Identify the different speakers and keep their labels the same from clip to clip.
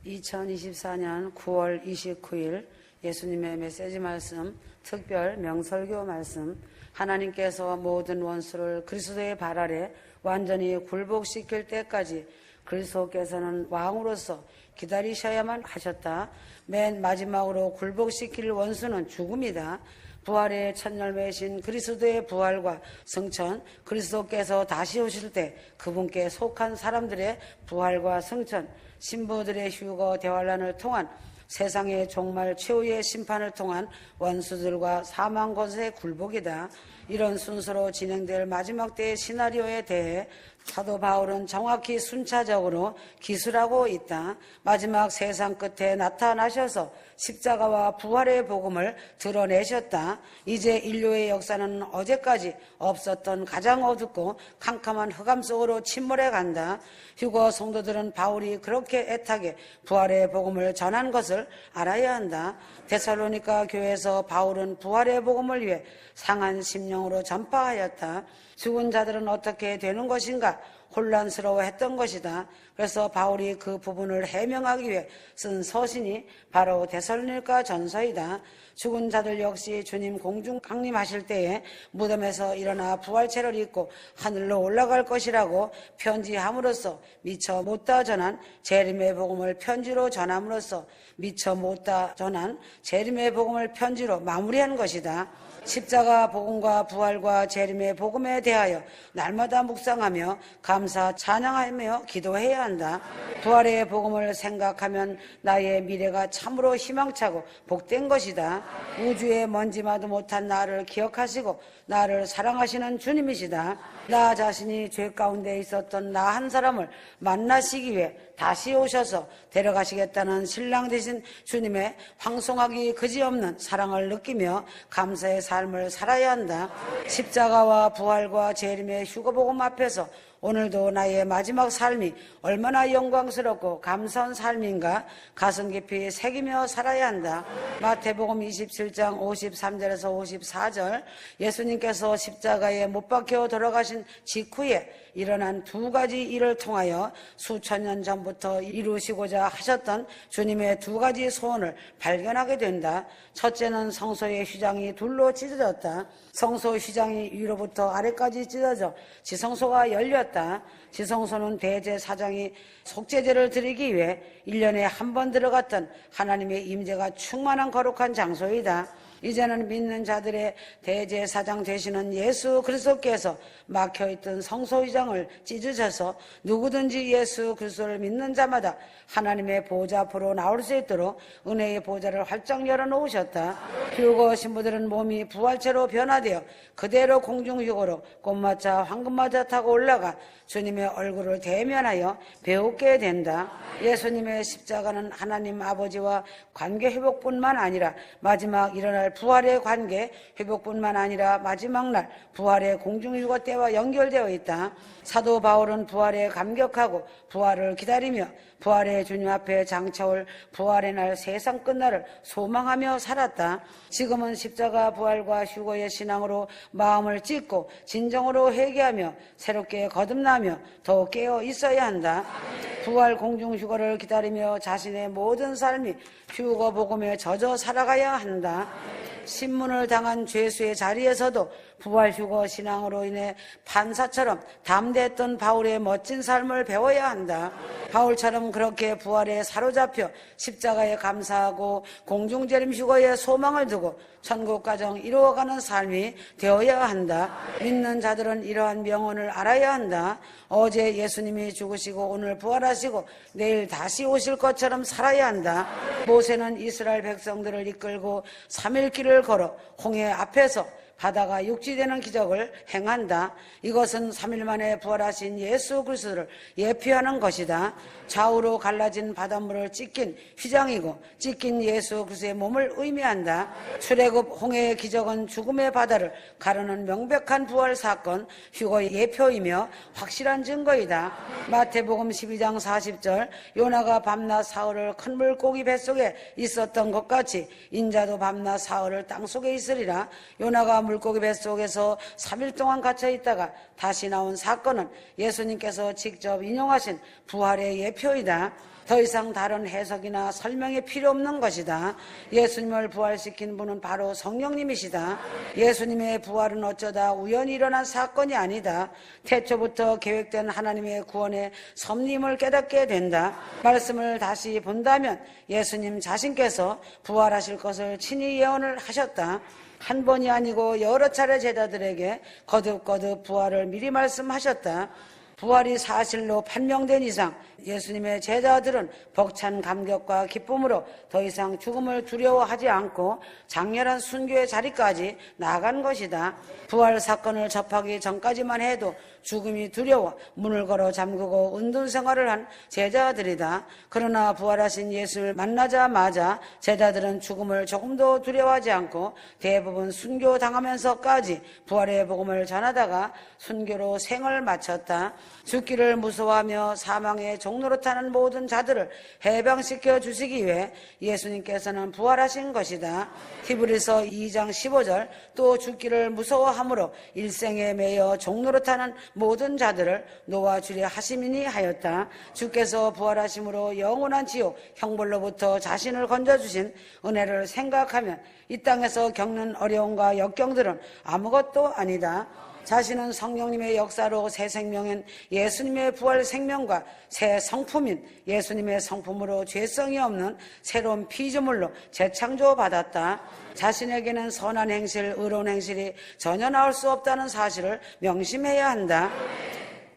Speaker 1: 2024년 9월 29일 예수님의 메시지 말씀, 특별 명설교 말씀, 하나님께서 모든 원수를 그리스도의 발 아래 완전히 굴복시킬 때까지 그리스도께서는 왕으로서 기다리셔야만 하셨다. 맨 마지막으로 굴복시킬 원수는 죽음이다. 부활의 첫 열매이신 그리스도의 부활과 성천, 그리스도께서 다시 오실 때 그분께 속한 사람들의 부활과 성천, 신부들의 휴거 대환란을 통한 세상의 종말 최후의 심판을 통한 원수들과 사망 권세의 굴복이다. 이런 순서로 진행될 마지막 때의 시나리오에 대해 사도 바울은 정확히 순차적으로 기술하고 있다. 마지막 세상 끝에 나타나셔서 십자가와 부활의 복음을 드러내셨다. 이제 인류의 역사는 어제까지 없었던 가장 어둡고 캄캄한 흑암 속으로 침몰해 간다. 휴거 성도들은 바울이 그렇게 애타게 부활의 복음을 전한 것을 알아야 한다. 데살로니가 교회에서 바울은 부활의 복음을 위해 상한 심령으로 전파하였다. 죽은 자들은 어떻게 되는 것인가 혼란스러워했던 것이다. 그래서 바울이 그 부분을 해명하기 위해 쓴 서신이 바로 데살로니가 전서이다. 죽은 자들 역시 주님 공중 강림하실 때에 무덤에서 일어나 부활체를 입고 하늘로 올라갈 것이라고 편지함으로써 미처 못다 전한 재림의 복음을 편지로 전함으로써 미처 못다 전한 재림의 복음을 편지로 마무리한 것이다. 십자가 복음과 부활과 재림의 복음에 대하여 날마다 묵상하며 감사 찬양하며 기도해야 한다. 부활의 복음을 생각하면 나의 미래가 참으로 희망차고 복된 것이다. 우주의 먼지마도 못한 나를 기억하시고 나를 사랑하시는 주님이시다. 나 자신이 죄 가운데 있었던 나 한 사람을 만나시기 위해 다시 오셔서 데려가시겠다는 신랑 되신 주님의 황송하기 그지없는 사랑을 느끼며 감사의 삶을 살아야 한다. 십자가와 부활과 재림의 휴거복음 앞에서 오늘도 나의 마지막 삶이 얼마나 영광스럽고 감사한 삶인가 가슴 깊이 새기며 살아야 한다. 마태복음 27장 53절에서 54절 예수님께서 십자가에 못 박혀 돌아가신 직후에 일어난 두 가지 일을 통하여 수천 년 전부터 이루시고자 하셨던 주님의 두 가지 소원을 발견하게 된다. 첫째는 성소의 휘장이 둘로 찢어졌다. 성소 휘장이 위로부터 아래까지 찢어져 지성소가 열렸다. 지성소는 대제사장이 속죄제를 드리기 위해 1년에 한 번 들어갔던 하나님의 임재가 충만한 거룩한 장소이다. 이제는 믿는 자들의 대제사장 되시는 예수 그리스도께서 막혀있던 성소휘장을 찢으셔서 누구든지 예수 그리스도를 믿는 자마다 하나님의 보좌 앞으로 나올 수 있도록 은혜의 보좌를 활짝 열어놓으셨다. 휴거 신부들은 몸이 부활체로 변화되어 그대로 공중휴거로 꽃마차 황금마차 타고 올라가 주님의 얼굴을 대면하여 배우게 된다. 예수님의 십자가는 하나님 아버지와 관계 회복뿐만 아니라 마지막 일어날 부활의 관계 회복뿐만 아니라 마지막 날 부활의 공중휴거 때와 연결되어 있다. 사도 바울은 부활에 감격하고 부활을 기다리며 부활의 주님 앞에 장차올 부활의 날 세상 끝날을 소망하며 살았다. 지금은 십자가 부활과 휴거의 신앙으로 마음을 찢고 진정으로 회개하며 새롭게 거듭나며 더욱 깨어 있어야 한다. 부활 공중 휴거를 기다리며 자신의 모든 삶이 휴거 복음에 젖어 살아가야 한다. 신문을 당한 죄수의 자리에서도 부활 휴거 신앙으로 인해 판사처럼 담대했던 바울의 멋진 삶을 배워야 한다. 바울처럼 그렇게 부활에 사로잡혀 십자가에 감사하고 공중재림 휴거에 소망을 두고 천국 가정 이루어가는 삶이 되어야 한다. 믿는 자들은 이러한 명언을 알아야 한다. 어제 예수님이 죽으시고 오늘 부활하시고 내일 다시 오실 것처럼 살아야 한다. 모세는 이스라엘 백성들을 이끌고 3일 길을 걸어 홍해 앞에서 바다가 육지되는 기적을 행한다. 이것은 3일 만에 부활하신 예수 그리스도를 예표하는 것이다. 좌우로 갈라진 바닷물을 찢긴 휘장이고 찢긴 예수 그리스도의 몸을 의미한다. 출애굽 홍해의 기적은 죽음의 바다를 가르는 명백한 부활 사건, 휴거의 예표이며 확실한 증거이다. 마태복음 12장 40절 요나가 밤낮 사흘을 큰 물고기 뱃속에 있었던 것 같이 인자도 밤낮 사흘을 땅속에 있으리라. 요나가 물고기 뱃속에서 3일 동안 갇혀 있다가 다시 나온 사건은 예수님께서 직접 인용하신 부활의 예표이다. 더 이상 다른 해석이나 설명이 필요 없는 것이다. 예수님을 부활시킨 분은 바로 성령님이시다. 예수님의 부활은 어쩌다 우연히 일어난 사건이 아니다. 태초부터 계획된 하나님의 구원의 섭리임을 깨닫게 된다. 말씀을 다시 본다면 예수님 자신께서 부활하실 것을 친히 예언을 하셨다. 한 번이 아니고 여러 차례 제자들에게 거듭거듭 부활을 미리 말씀하셨다. 부활이 사실로 판명된 이상 예수님의 제자들은 벅찬 감격과 기쁨으로 더 이상 죽음을 두려워하지 않고 장렬한 순교의 자리까지 나아간 것이다. 부활 사건을 접하기 전까지만 해도 죽음이 두려워 문을 걸어 잠그고 은둔 생활을 한 제자들이다. 그러나 부활하신 예수를 만나자마자 제자들은 죽음을 조금도 두려워하지 않고 대부분 순교당하면서까지 부활의 복음을 전하다가 순교로 생을 마쳤다. 죽기를 무서워하며 사망의 종로로 타는 모든 자들을 해방시켜 주시기 위해 예수님께서는 부활하신 것이다. 히브리서 2장 15절 또 죽기를 무서워함으로 일생에 매여 종로로 타는 모든 자들을 놓아주려 하심이니 하였다. 주께서 부활하심으로 영원한 지옥 형벌로부터 자신을 건져주신 은혜를 생각하면 이 땅에서 겪는 어려움과 역경들은 아무것도 아니다. 자신은 성령님의 역사로 새 생명인 예수님의 부활 생명과 새 성품인 예수님의 성품으로 죄성이 없는 새로운 피조물로 재창조받았다. 자신에게는 선한 행실, 의로운 행실이 전혀 나올 수 없다는 사실을 명심해야 한다.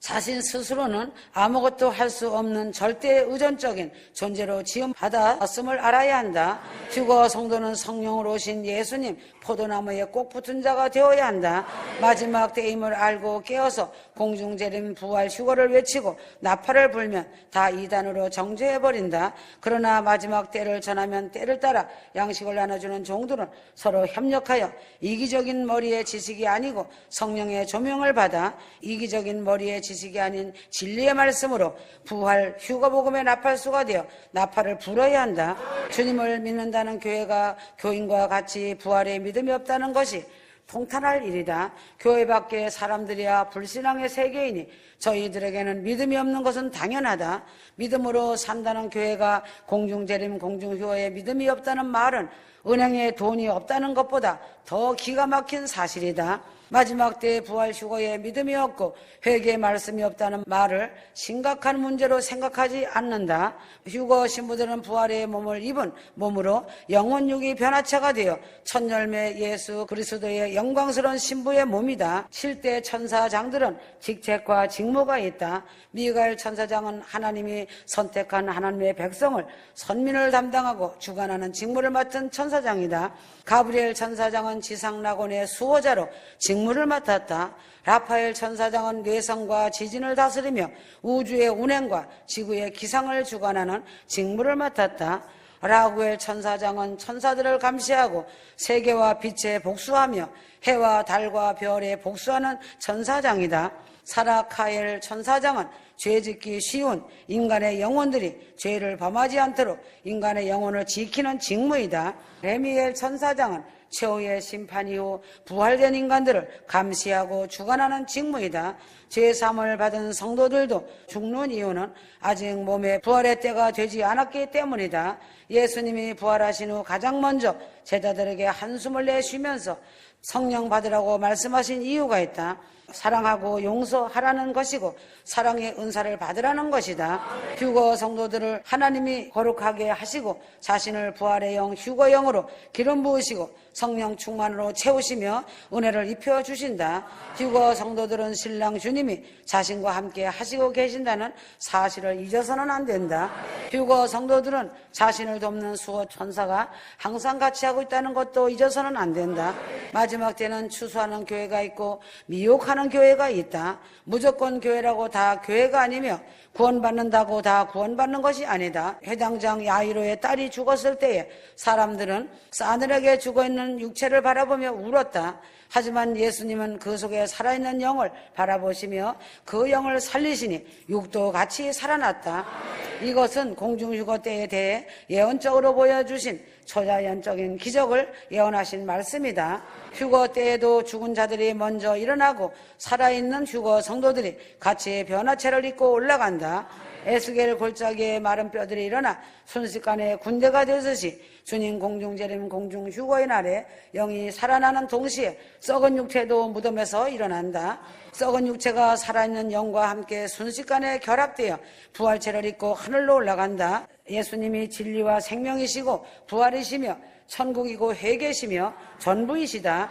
Speaker 1: 자신 스스로는 아무것도 할 수 없는 절대 의존적인 존재로 지음받았음을 알아야 한다. 휴거 성도는 성령으로 오신 예수님 포도나무에 꼭 붙은 자가 되어야 한다. 마지막 때임을 알고 깨어서 공중재림 부활 휴거를 외치고 나팔을 불면 다 이단으로 정죄해버린다. 그러나 마지막 때를 전하면 때를 따라 양식을 나눠주는 종들은 서로 협력하여 이기적인 머리의 지식이 아니고 성령의 조명을 받아 이기적인 머리의 지식이 아닌 진리의 말씀으로 부활 휴거복음의 나팔수가 되어 나팔을 불어야 한다. 주님을 믿는다는 교회가 교인과 같이 부활의 믿음이 없다는 것이 통탄할 일이다. 교회 밖의 사람들이야 불신앙의 세계이니 저희들에게는 믿음이 없는 것은 당연하다. 믿음으로 산다는 교회가 공중재림 공중휴거에 믿음이 없다는 말은 은행에 돈이 없다는 것보다 더 기가 막힌 사실이다. 마지막 때의 부활 휴거에 믿음이 없고 회개의 말씀이 없다는 말을 심각한 문제로 생각하지 않는다. 휴거 신부들은 부활의 몸을 입은 몸으로 영혼육이 변화체가 되어 첫 열매 예수 그리스도의 영광스러운 신부의 몸이다. 실대 천사장들은 직책과 직무가 있다. 미가엘 천사장은 하나님이 선택한 하나님의 백성을 선민을 담당하고 주관하는 직무를 맡은 천사장이다. 가브리엘 천사장은 지상낙원의 수호자로 직무를 맡았다. 라파엘 천사장은 뇌성과 지진을 다스리며 우주의 운행과 지구의 기상을 주관하는 직무를 맡았다. 라구엘 천사장은 천사들을 감시하고 세계와 빛에 복수하며 해와 달과 별에 복수하는 천사장이다. 사라카엘 천사장은 죄짓기 쉬운 인간의 영혼들이 죄를 범하지 않도록 인간의 영혼을 지키는 직무이다. 레미엘 천사장은 최후의 심판 이후 부활된 인간들을 감시하고 주관하는 직무이다. 죄사함을 받은 성도들도 죽는 이유는 아직 몸의 부활의 때가 되지 않았기 때문이다. 예수님이 부활하신 후 가장 먼저 제자들에게 한숨을 내쉬면서 성령 받으라고 말씀하신 이유가 있다. 사랑하고 용서하라는 것이고 사랑의 은사를 받으라는 것이다. 휴거 성도들을 하나님이 거룩하게 하시고 자신을 부활의 영 휴거영으로 기름 부으시고 성령 충만으로 채우시며 은혜를 입혀주신다. 휴거 성도들은 신랑 주님이 자신과 함께 하시고 계신다는 사실을 잊어서는 안 된다. 휴거 성도들은 자신을 돕는 수호 천사가 항상 같이 하고 있다는 것도 잊어서는 안 된다. 마지막 때는 추수하는 교회가 있고 미혹하는 교회가 있다. 무조건 교회라고 다 교회가 아니며 구원받는다고 다 구원받는 것이 아니다. 회당장 야이로의 딸이 죽었을 때에 사람들은 싸늘하게 죽어있는 육체를 바라보며 울었다. 하지만 예수님은 그 속에 살아있는 영을 바라보시며 그 영을 살리시니 육도 같이 살아났다. 이것은 공중휴거 때에 대해 예언적으로 보여주신 초자연적인 기적을 예언하신 말씀이다. 휴거 때에도 죽은 자들이 먼저 일어나고 살아있는 휴거 성도들이 같이 변화체를 입고 올라간다. 에스겔 골짜기에 마른 뼈들이 일어나 순식간에 군대가 되듯이 주님 공중재림 공중휴거의 날에 영이 살아나는 동시에 썩은 육체도 무덤에서 일어난다. 썩은 육체가 살아있는 영과 함께 순식간에 결합되어 부활체를 입고 하늘로 올라간다. 예수님이 진리와 생명이시고 부활이시며 천국이고 회개시며 전부이시다.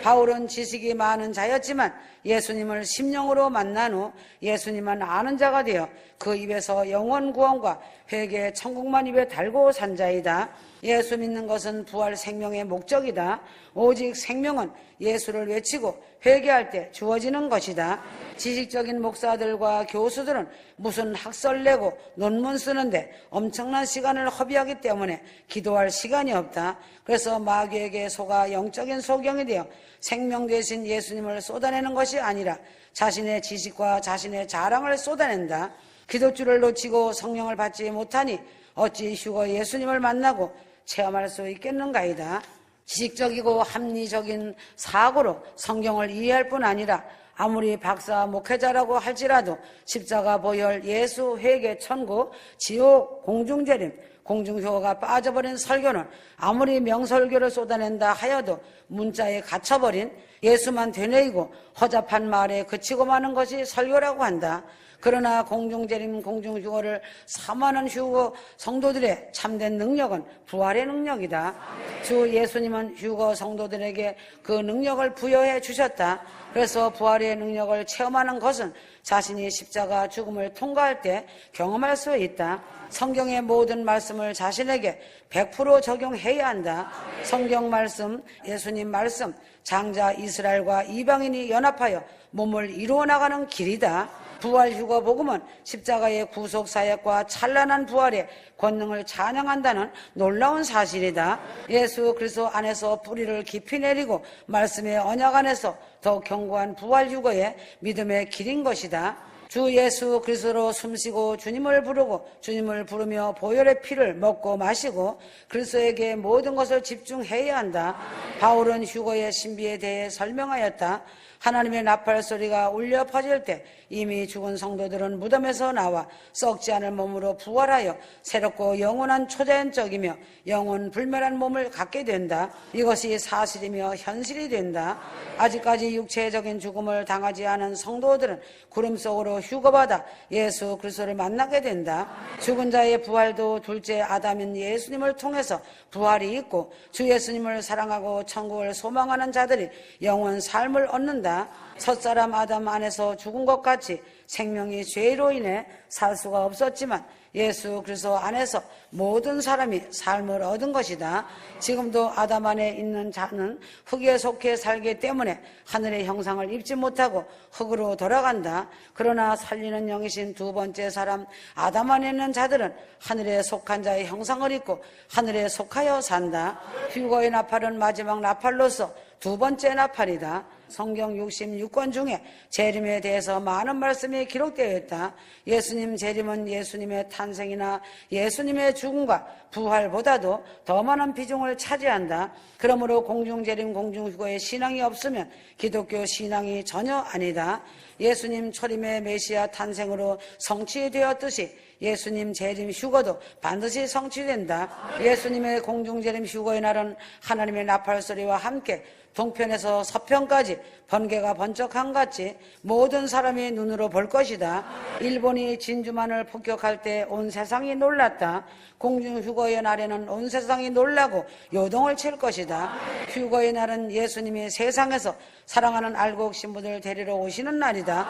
Speaker 1: 바울은 지식이 많은 자였지만 예수님을 심령으로 만난 후 예수님만 아는 자가 되어 그 입에서 영원 구원과 회개 천국만 입에 달고 산 자이다. 예수 믿는 것은 부활 생명의 목적이다. 오직 생명은 예수를 외치고 회개할 때 주어지는 것이다. 지식적인 목사들과 교수들은 무슨 학설 내고 논문 쓰는데 엄청난 시간을 허비하기 때문에 기도할 시간이 없다. 그래서 마귀에게 속아 영적인 소경이 되어 생명 대신 예수님을 쏟아내는 것이 아니라 자신의 지식과 자신의 자랑을 쏟아낸다. 기도줄을 놓치고 성령을 받지 못하니 어찌 휴거 예수님을 만나고 체험할 수 있겠는가이다. 지식적이고 합리적인 사고로 성경을 이해할 뿐 아니라 아무리 박사 목회자라고 할지라도 십자가 보혈 예수 회개 천국 지옥 공중재림 공중효가 빠져버린 설교는 아무리 명설교를 쏟아낸다 하여도 문자에 갇혀버린 예수만 되뇌이고 허접한 말에 그치고 마는 것이 설교라고 한다. 그러나 공중재림 공중휴거를 사모하는 휴거 성도들의 참된 능력은 부활의 능력이다. 주 예수님은 휴거 성도들에게 그 능력을 부여해 주셨다. 그래서 부활의 능력을 체험하는 것은 자신이 십자가 죽음을 통과할 때 경험할 수 있다. 성경의 모든 말씀을 자신에게 100% 적용해야 한다. 성경 말씀, 예수님 말씀, 장자 이스라엘과 이방인이 연합하여 몸을 이루어 나가는 길이다. 부활 휴거 복음은 십자가의 구속 사역과 찬란한 부활의 권능을 찬양한다는 놀라운 사실이다. 예수 그리스도 안에서 뿌리를 깊이 내리고 말씀의 언약 안에서 더 견고한 부활 휴거의 믿음의 길인 것이다. 주 예수 그리스도로 숨쉬고 주님을 부르고 주님을 부르며 보혈의 피를 먹고 마시고 그리스도에게 모든 것을 집중해야 한다. 바울은 휴거의 신비에 대해 설명하였다. 하나님의 나팔 소리가 울려 퍼질 때 이미 죽은 성도들은 무덤에서 나와 썩지 않을 몸으로 부활하여 새롭고 영원한 초자연적이며 영원 불멸한 몸을 갖게 된다. 이것이 사실이며 현실이 된다. 아직까지 육체적인 죽음을 당하지 않은 성도들은 구름 속으로 휴거받아 예수 그리스도를 만나게 된다. 죽은 자의 부활도 둘째 아담인 예수님을 통해서 부활이 있고 주 예수님을 사랑하고 천국을 소망하는 자들이 영원 삶을 얻는다. 첫사람 아담 안에서 죽은 것 같이 생명이 죄로 인해 살 수가 없었지만 예수 그리스도 안에서 모든 사람이 삶을 얻은 것이다. 지금도 아담 안에 있는 자는 흙에 속해 살기 때문에 하늘의 형상을 입지 못하고 흙으로 돌아간다. 그러나 살리는 영이신 두 번째 사람 아담 안에 있는 자들은 하늘에 속한 자의 형상을 입고 하늘에 속하여 산다. 휴거의 나팔은 마지막 나팔로서 두 번째 나팔이다. 성경 66권 중에 재림에 대해서 많은 말씀이 기록되어 있다. 예수님 재림은 예수님의 탄생이나 예수님의 죽음과 부활보다도 더 많은 비중을 차지한다. 그러므로 공중재림 공중휴거의 신앙이 없으면 기독교 신앙이 전혀 아니다. 예수님 초림의 메시아 탄생으로 성취되었듯이 예수님 재림 휴거도 반드시 성취된다. 예수님의 공중재림 휴거의 날은 하나님의 나팔 소리와 함께 동편에서 서편까지 번개가 번쩍한 같이 모든 사람이 눈으로 볼 것이다. 일본이 진주만을 폭격할 때 온 세상이 놀랐다. 공중휴거의 날에는 온 세상이 놀라고 요동을 칠 것이다. 휴거의 날은 예수님이 세상에서 사랑하는 알곡 신부들 데리러 오시는 날이다.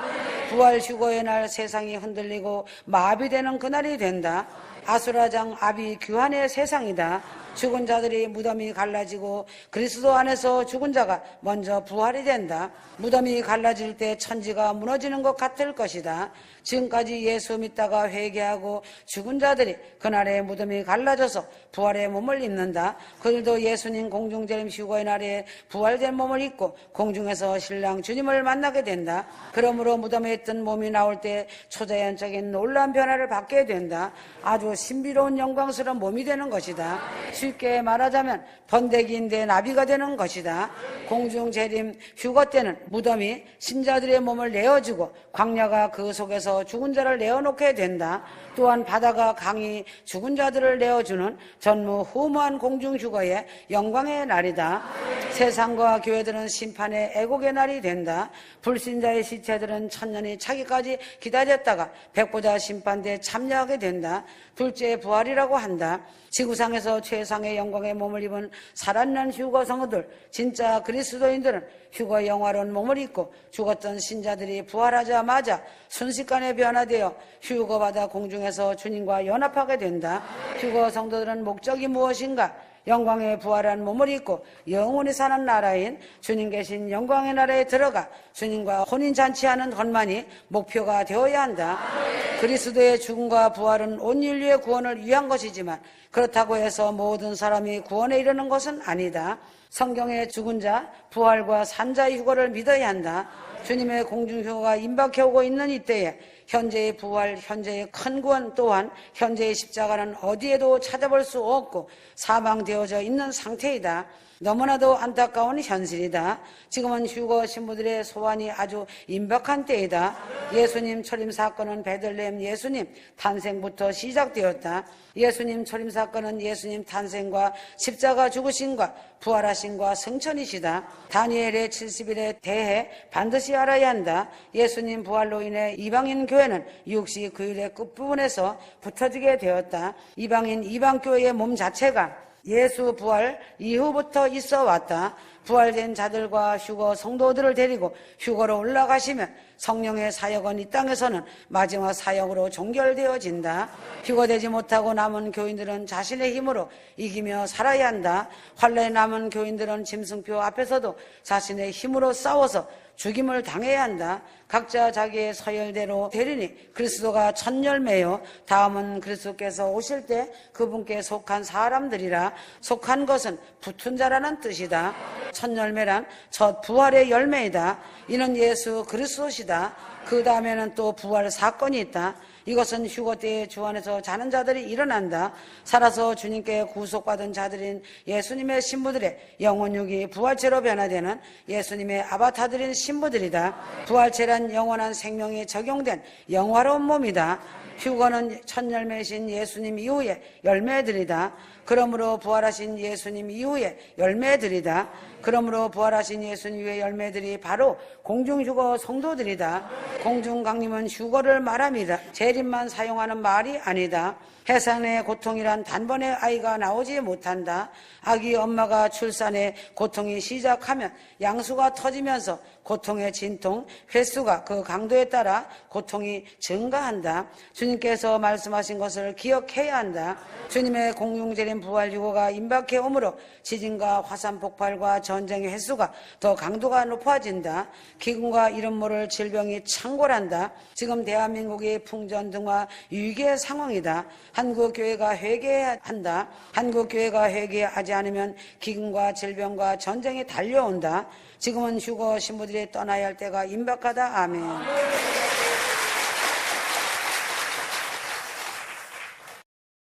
Speaker 1: 부활 휴거의 날 세상이 흔들리고 마비되는 그날이 된다. 아수라장 아비 규한의 세상이다. 죽은 자들이 무덤이 갈라지고 그리스도 안에서 죽은 자가 먼저 부활이 된다. 무덤이 갈라질 때 천지가 무너지는 것 같을 것이다. 지금까지 예수 믿다가 회개하고 죽은 자들이 그날에 무덤이 갈라져서 부활의 몸을 입는다. 그들도 예수님 공중재림 휴거의 날에 부활된 몸을 입고 공중에서 신랑 주님을 만나게 된다. 그러므로 무덤에 있던 몸이 나올 때 초자연적인 놀라운 변화를 받게 된다. 아주 신비로운 영광스러운 몸이 되는 것이다. 주 쉽게 말하자면 번데기인데 나비가 되는 것이다. 공중 재림 휴거 때는 무덤이 신자들의 몸을 내어주고 광야가 그 속에서 죽은 자를 내어놓게 된다. 또한 바다가 강이 죽은 자들을 내어주는 전무후무한 공중 휴거의 영광의 날이다. 세상과 교회들은 심판의 애곡의 날이 된다. 불신자의 시체들은 천년이 차기까지 기다렸다가 백보자 심판대에 참여하게 된다. 둘째 부활이라고 한다. 지구상에서 최상의 영광의 몸을 입은 살아난 휴거 성도들, 진짜 그리스도인들은 휴거 영화로운 몸을 입고 죽었던 신자들이 부활하자마자 순식간에 변화되어 휴거받아 공중에서 주님과 연합하게 된다. 휴거 성도들은 목적이 무엇인가? 영광의 부활한 몸을 입고 영원히 사는 나라인 주님 계신 영광의 나라에 들어가 주님과 혼인잔치하는 것만이 목표가 되어야 한다. 그리스도의 죽음과 부활은 온 인류의 구원을 위한 것이지만 그렇다고 해서 모든 사람이 구원에 이르는 것은 아니다. 성경의 죽은 자, 부활과 산자의 휴거를 믿어야 한다. 주님의 공중휴거가 임박해 오고 있는 이때에 현재의 부활, 현재의 큰 구원 또한 현재의 십자가는 어디에도 찾아볼 수 없고 사망되어져 있는 상태이다. 너무나도 안타까운 현실이다. 지금은 휴거 신부들의 소환이 아주 임박한 때이다. 예수님 초림 사건은 베들레헴 예수님 탄생부터 시작되었다. 예수님 초림 사건은 예수님 탄생과 십자가 죽으심과 부활하심과 승천이시다. 다니엘의 70일에 대해 반드시 알아야 한다. 예수님 부활로 인해 이방인 교회는 69일의 끝부분에서 붙어지게 되었다. 이방교회의 몸 자체가 예수 부활 이후부터 있어 왔다. 부활된 자들과 휴거 성도들을 데리고 휴거로 올라가시면 성령의 사역은 이 땅에서는 마지막 사역으로 종결되어진다. 휴거되지 못하고 남은 교인들은 자신의 힘으로 이기며 살아야 한다. 환란에 남은 교인들은 짐승표 앞에서도 자신의 힘으로 싸워서 죽임을 당해야 한다. 각자 자기의 서열대로 되리니 그리스도가 첫 열매요 다음은 그리스도께서 오실 때 그분께 속한 사람들이라. 속한 것은 붙은 자라는 뜻이다. 첫 열매란 첫 부활의 열매이다. 이는 예수 그리스도시다. 그 다음에는 또 부활 사건이 있다. 이것은 휴거 때에 주 안에서 자는 자들이 일어난다. 살아서 주님께 구속받은 자들인 예수님의 신부들의 영혼육이 부활체로 변화되는 예수님의 아바타들인 신부들이다. 부활체란 영원한 생명이 적용된 영화로운 몸이다. 휴거는 첫 열매이신 예수님 이후의 열매들이다. 그러므로 부활하신 예수님 이후의 열매들이다. 그러므로 부활하신 예수님 이후의 열매들이 바로 공중휴거 성도들이다. 공중강림은 휴거를 말합니다. 재림만 사용하는 말이 아니다. 해산의 고통이란 단번에 아이가 나오지 못한다. 아기 엄마가 출산에 고통이 시작하면 양수가 터지면서 고통의 진통, 횟수가 그 강도에 따라 고통이 증가한다. 주님께서 말씀하신 것을 기억해야 한다. 주님의 공중재림 부활유고가 임박해 오므로 지진과 화산 폭발과 전쟁의 횟수가 더 강도가 높아진다. 기근과 이름 모를 질병이 창궐한다. 지금 대한민국이 풍전등화 위기의 상황이다. 한국교회가 회개해야 한다. 한국교회가 회개하지 않으면 기근과 질병과 전쟁이 달려온다. 지금은 휴거 신부들이 떠나야 할 때가 임박하다. 아멘.